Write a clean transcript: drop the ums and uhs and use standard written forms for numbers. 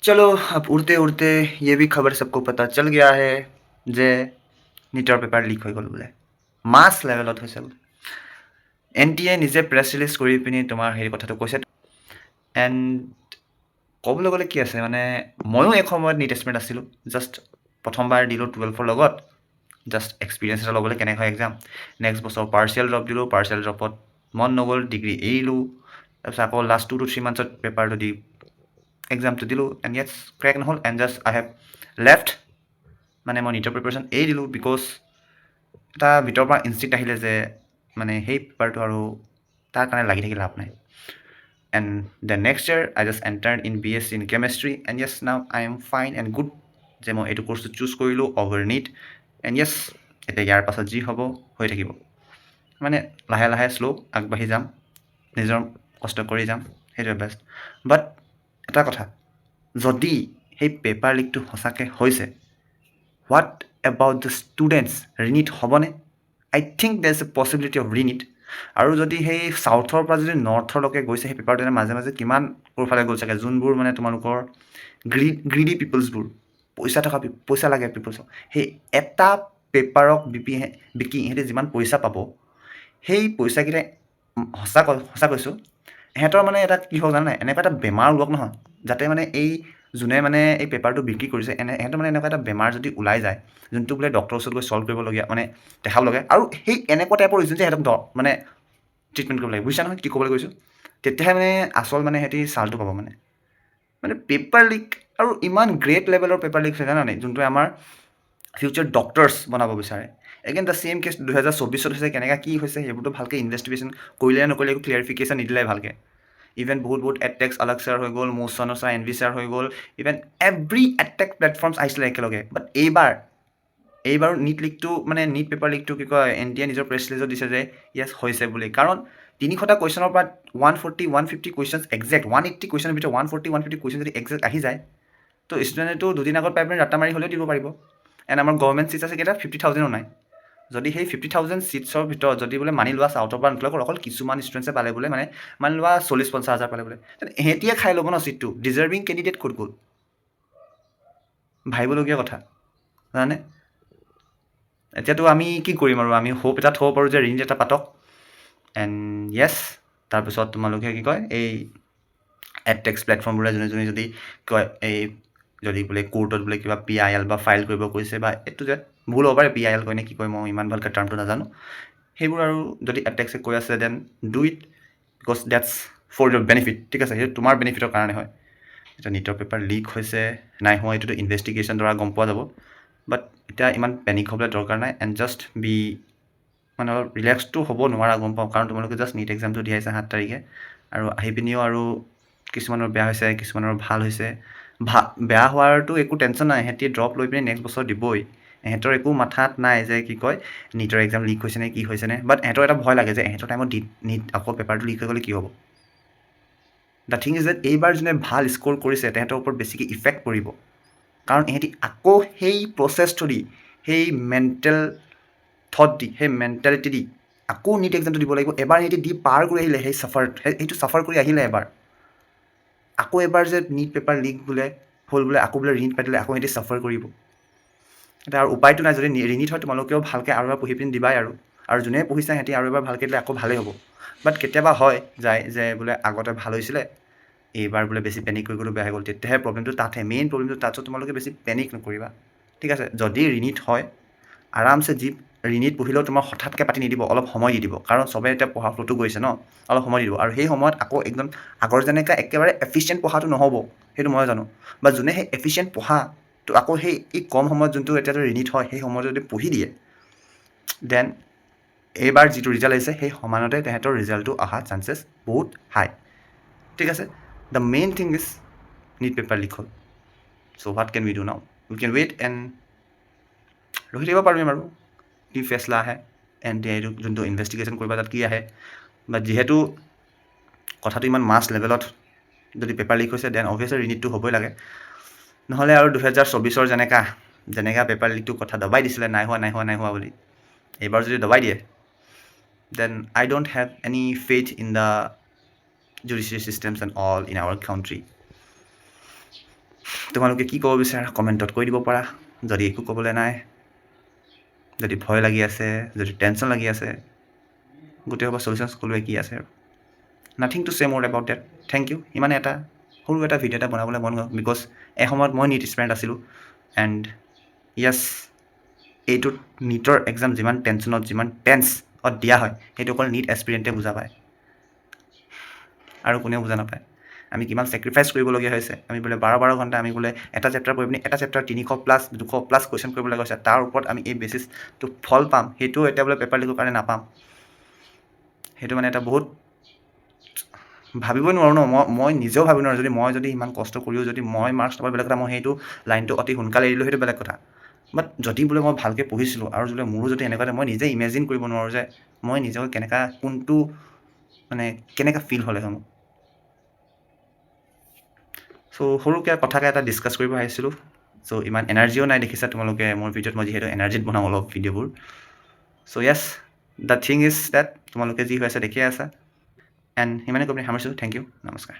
चलो अब उड़ते उड़ते ये भी खबर सबको पता चल गया है जे नीटर पेपर लिक হৈ গ'ল বোলে মাছ লেভেলত হৈছে বোলে NTA নিজে প্ৰেছ ৰিলিজ কৰি পিনি তোমাৰ হেৰি কথাটো কৈছে এণ্ড ক'বলৈ গ'লে কি আছে মানে ময়ো এক সময়ত নীট এছপিৰেণ্ট আছিলোঁ জাষ্ট প্ৰথমবাৰ দিলোঁ 12ৰ লগত জাষ্ট এক্সপিৰিয়েঞ্চ এটা ল'বলৈ কেনেকৈ হয় এক্সাম নেক্সট বছৰ পাৰ্চিয়েল ড্ৰপ দিলোঁ পাৰ্চিয়েল ড্ৰপত মন নগ'ল ডিগ্ৰী এৰিলোঁ তাৰপিছত আকৌ লাষ্ট 2 to 3 মান্থছত পেপাৰটো দি এক্সামটো দিলোঁ এণ্ড য়েছ ক্ৰেক নহ'ল and just I have left মানে মই নীটৰ প্ৰিপাৰেশ্যন এৰি দিলোঁ বিকজ এটা ভিতৰৰ পৰা ইনষ্টিক্ট আহিলে যে মানে সেই পেপাৰটো আৰু তাৰ কাৰণে লাগি থাকি লাভ নাই and the next year I just entered in BSc in chemistry and yes now I am fine and good যে মই এইটো কোৰ্চটো চুজ কৰিলোঁ অভাৰ নীট এণ্ড য়েছ এতিয়া ইয়াৰ পাছত যি হ'ব হৈ থাকিব মানে লাহে লাহে শ্ল' আগবাঢ়ি যাম নিজৰ কষ্ট কৰি যাম সেইটোৱে বেষ্ট বাট এটা কথা যদি সেই পেপাৰ লিকটো সঁচাকৈ হৈছে what about the students re NEET হ'বনে I think there is a possibility of re NEET আৰু যদি সেই চাউথৰ পৰা যদি নৰ্থৰলৈকে গৈছে সেই পেপাৰটো মাজে মাজে কিমান ক'ৰফালে গ'ল চাগে যোনবোৰ মানে তোমালোকৰ গ্ৰীডি পিপলছবোৰ পইচা থকা পইচা লাগে পিপলছক সেই এটা পেপাৰক বিকি সিহঁতে যিমান পইচা পাব সেই পইচাকেইটাই সঁচা কৈছোঁ ইহঁতৰ মানে এটা কি হ'ল জানে এনেকুৱা এটা বেমাৰ ওলাওক নহয় যাতে মানে এই যোনে মানে এই পেপাৰটো বিক্ৰী কৰিছে ইহঁতৰ মানে এনেকুৱা এটা বেমাৰ যদি ওলাই যায় যোনটো বোলে ডক্টৰৰ ওচৰত গৈ ছল্ভ কৰিবলগীয়া মানে দেখাবলগীয়া আৰু সেই এনেকুৱা টাইপৰ ৰিজন যে সিহঁতক মানে ট্ৰিটমেণ্ট কৰিব লাগে বুজিছা নহয় কি ক'বলৈ গৈছোঁ তেতিয়াহে মানে আচল মানে সিহঁতি ছালটো পাব মানে পেপাৰ লিক আৰু ইমান গ্ৰেট লেভেলৰ পেপাৰ লিক হৈছে জানানে যোনটোৱে আমাৰ ফিউচাৰ ডক্টৰ্ছ বনাব বিচাৰে এগেইন দ্য ছেইম কেছ 2024 হৈছে কেনেকৈ কি হৈছে সেইবোৰতো ভালকৈ ইনভেষ্টিগেশ্যন কৰিলে নকৰিলে একো ক্লিয়াৰিফিকেশ্যন নিদিলে ভালকৈ ইভেন বহুত এডটেক্স আলাগ ছাৰ হৈ গ'ল মৌচানৰ ছাৰ এন ভি ছাৰ হৈ গ'ল ইভেন এভৰি এডটেক প্লেটফৰ্মছ আহিছিলে একেলগে বাট এইবাৰ নীট লিকটো মানে নীট পেপাৰ লিকটো কি কয় NTA নিজৰ প্ৰেছ ৰিলিজত দিছে যে য়েছ হৈছে বুলি কাৰণ 300টা কুৱেশ্যনৰ পৰা 150 কুৱেশ্যনছ একজেক্ট 180 কুৱেশ্যনৰ ভিতৰত 150 কুৱেশ্যন যদি একজেক্ট আহি যায় তো ষ্টুডেণ্টেতো দুদিন আগত পাই পিনে ৰাত্তা মাৰি হ'লেও দিব পাৰিব এণ্ড আমাৰ গভৰ্ণমেণ্ট চিটছ আছে কেইটা 50,000ও নাই যদি সেই 50,000 চিটছৰ ভিতৰত যদি বোলে মানি লোৱা চাউথৰ পৰা নোলাওক অকল কিছুমান ষ্টুডেণ্টছে পালে বোলে মানে মানি লোৱা 40-50 হাজাৰ পালে বোলে সিহঁতিয়ে খাই ল'ব ন চিটটো ডিজাৰ্ভিং কেণ্ডিডেট ক'ত গ'ল ভাবিবলগীয়া কথা জানে এতিয়াতো আমি কি কৰিম আৰু আমি হোপ এটা থ'ব পাৰোঁ যে ৰিনিট এটা পাতক এণ্ড য়েছ তাৰপিছত তোমালোকে কি কয় এই এডটেক্স প্লেটফৰ্মবোৰে যোনে যদি কয় এই যদি বোলে কোৰ্টত বোলে কিবা PIL বা ফাইল কৰিব কৈছে বা এইটো যে ভুল হ'ব পাৰে PIL কয় নে কি কয় মই ইমান ভালকৈ টাৰ্মটো নাজানো সেইবোৰ আৰু যদি এডটেক্সে কৈ আছে then do it because that's for your benefit ঠিক আছে সেইটো তোমাৰ বেনিফিটৰ কাৰণে হয় এতিয়া নীটৰ পেপাৰ লিক হৈছে নাই হোৱা এইটোতো ইনভেষ্টিগেশ্যন দ্বাৰা গম পোৱা যাব বাট এতিয়া ইমান পেনিক হ'বলৈ দৰকাৰ নাই এণ্ড জাষ্ট বি মানে অলপ ৰিলেক্সটো হ'ব নোৱাৰা গম পাওঁ কাৰণ তোমালোকে জাষ্ট নীট এক্সামটো দি আহিছে 7 তাৰিখে আৰু আহি পিনিও আৰু কিছুমানৰ বেয়া হৈছে কিছুমানৰ ভাল হৈছে বেয়া হোৱাৰতো একো টেনশ্যন নাই সিহঁতি ড্ৰপ লৈ পিনি নেক্সট বছৰ দিবই ইহঁতৰ একো মাথাত নাই যে কি কয় নীটৰ এক্সাম লিক হৈছে নে কি হৈছে নে বাট ইহঁতৰ এটা ভয় লাগে যে ইহঁতৰ টাইমত নীট আকৌ পেপাৰটো লিক হৈ গ'লে কি হ'ব দ্য থিং ইজ ডেট এইবাৰ যোনে ভাল স্ক'ৰ কৰিছে তেহেঁতৰ ওপৰত বেছিকৈ ইফেক্ট পৰিব কাৰণ ইহঁতি আকৌ সেই প্ৰচেছটো দি সেই মেণ্টেল থট দি সেই মেণ্টেলিটি দি আকৌ নীট এক্সামটো দিব লাগিব এবাৰ সিহঁতি দি পাৰ কৰি আহিলে সেইটো চাফাৰ কৰি আহিলে আকৌ এবাৰ যে নীট পেপাৰ লিক বোলে হ'ল বোলে আকৌ বোলে ৰিনিট পাতিলে আকৌ সিহঁতি চাফাৰ কৰিব এতিয়া আৰু উপায়টো নাই যদি ৰিনিট হয় তোমালোকেও ভালকৈ আৰু এবাৰ পঢ়ি পিনি দিবাই আৰু যোনে পঢ়িছে সিহঁতি আৰু এবাৰ ভালকৈ দিলে আকৌ ভালেই হ'ব বাট কেতিয়াবা হয় যায় যে বোলে আগতে ভাল হৈছিলে এইবাৰ বোলে বেছি পেনিক কৰি গ'লো বেয়া হৈ গ'ল তেতিয়াহে প্ৰব্লেমটো তাতহে মেইন প্ৰব্লেমটো তাত তোমালোকে বেছি পেনিক নকৰিবা ঠিক আছে যদি ৰিনিট হয় আৰামছে যি ৰিনিট পঢ়িলেও তোমাৰ হঠাৎকৈ পাতি নিদিব অলপ সময় দি দিব কাৰণ চবে এতিয়া পঢ়া ফ্ল'টো গৈছে ন অলপ সময় দি দিব আৰু সেই সময়ত আকৌ একদম আগৰ যেনেকৈ একেবাৰে এফিচিয়েণ্ট পঢ়াটো নহ'ব সেইটো মই জানো বা যোনে সেই এফিচিয়েণ্ট পঢ়াটো আকৌ সেই কম সময়ত যোনটো এতিয়াতো ৰিনিট হয় সেই সময়ত যদি পঢ়ি দিয়ে দেন এইবাৰ যিটো ৰিজাল্ট আহিছে সেই সমানতে তেহেঁতৰ ৰিজাল্টটো অহা চান্সেছ বহুত হাই ঠিক আছে the main thing is NEET paper leak হ'ল চ' what can we do now we can weight and ৰখি থাকিব পাৰিম আৰু কি ফেচলা আহে NTA যোনটো ইনভেষ্টিগেশ্যন কৰিব তাত কি আহে বা যিহেতু কথাটো ইমান মাছ লেভেলত যদি পেপাৰ লিক হৈছে দেন অভিয়াছলি ৰিনিটটো হ'বই লাগে নহ'লে আৰু 2024 যেনেকা পেপাৰ লিকটো কথা দবাই দিছিলে নাই হোৱা বুলি এইবাৰ যদি দবাই দিয়ে then I don't have any faith in the judiciary systems and all in our country তোমালোকে কি ক'ব বিচাৰা কমেণ্টত কৈ দিব পাৰা যদি একো ক'বলৈ নাই যদি ভয় লাগি আছে যদি টেনশ্যন লাগি আছে গোটেই সব চলিউশ্যনছ ক'লোৱে কি আছে আৰু নাথিং টু চে মোৰ এবাউট ডেট থেংক ইউ ইমানে এটা সৰু এটা ভিডিঅ' এটা বনাবলৈ মন গ'ল বিকজ এসময়ত মই নিট ষ্টুডেণ্ট আছিলোঁ এণ্ড য়েছ এইটোত নিটৰ এক্সাম যিমান টেনশ্যনত যিমান টেন্সত দিয়া হয় সেইটো অকল নিট এক্সপিৰিয়েণ্টে বুজা পায় আৰু কোনেও বুজা নাপায় আমি কিমান ছেক্ৰিফাইচ কৰিবলগীয়া হৈছে আমি বোলে 12 ঘণ্টা আমি বোলে এটা চেপ্টাৰ পঢ়ি পিনি এটা চেপ্টাৰ 300+200+ কুৱেশ্যন কৰিবলগীয়া হৈছে তাৰ ওপৰত আমি এই বেচিছটো ফল পাম সেইটো এতিয়া বোলে পেপাৰ লিকৰ কাৰণে নাপাম সেইটো মানে এটা বহুত ভাবিবই নোৱাৰোঁ ন মই নিজেও ভাবিব নোৱাৰোঁ যদি ইমান কষ্ট কৰিও যদি মই মাৰ্কছ নাপাওঁ বেলেগ কথা মই সেইটো লাইনটো অতি সোনকালে এৰিলোঁ সেইটো বেলেগ কথা বাট যদি বোলে মই ভালকৈ পঢ়িছিলোঁ আৰু যদি মোৰো যদি এনেকুৱা মই নিজে ইমেজিন কৰিব নোৱাৰোঁ যে মই নিজকে কেনেকুৱা কোনটো মানে কেনেকুৱা ফিল হ'লে হয় মোক চ' সৰুকৈ কথাকে এটা ডিছকাছ কৰিব আহিছিলোঁ চ' ইমান এনাৰ্জিও নাই দেখিছা তোমালোকে মোৰ ভিডিঅ'ত মই যিহেতু এনাৰ্জিত বনাওঁ অলপ ভিডিঅ'বোৰ চ' য়েছ দ্য থিং ইজ ডেট তোমালোকে যি হৈ আছে দেখিয়ে আছা এণ্ড সিমানে কৈ পিনি সামৰিছোঁ থেংক ইউ নমস্কাৰ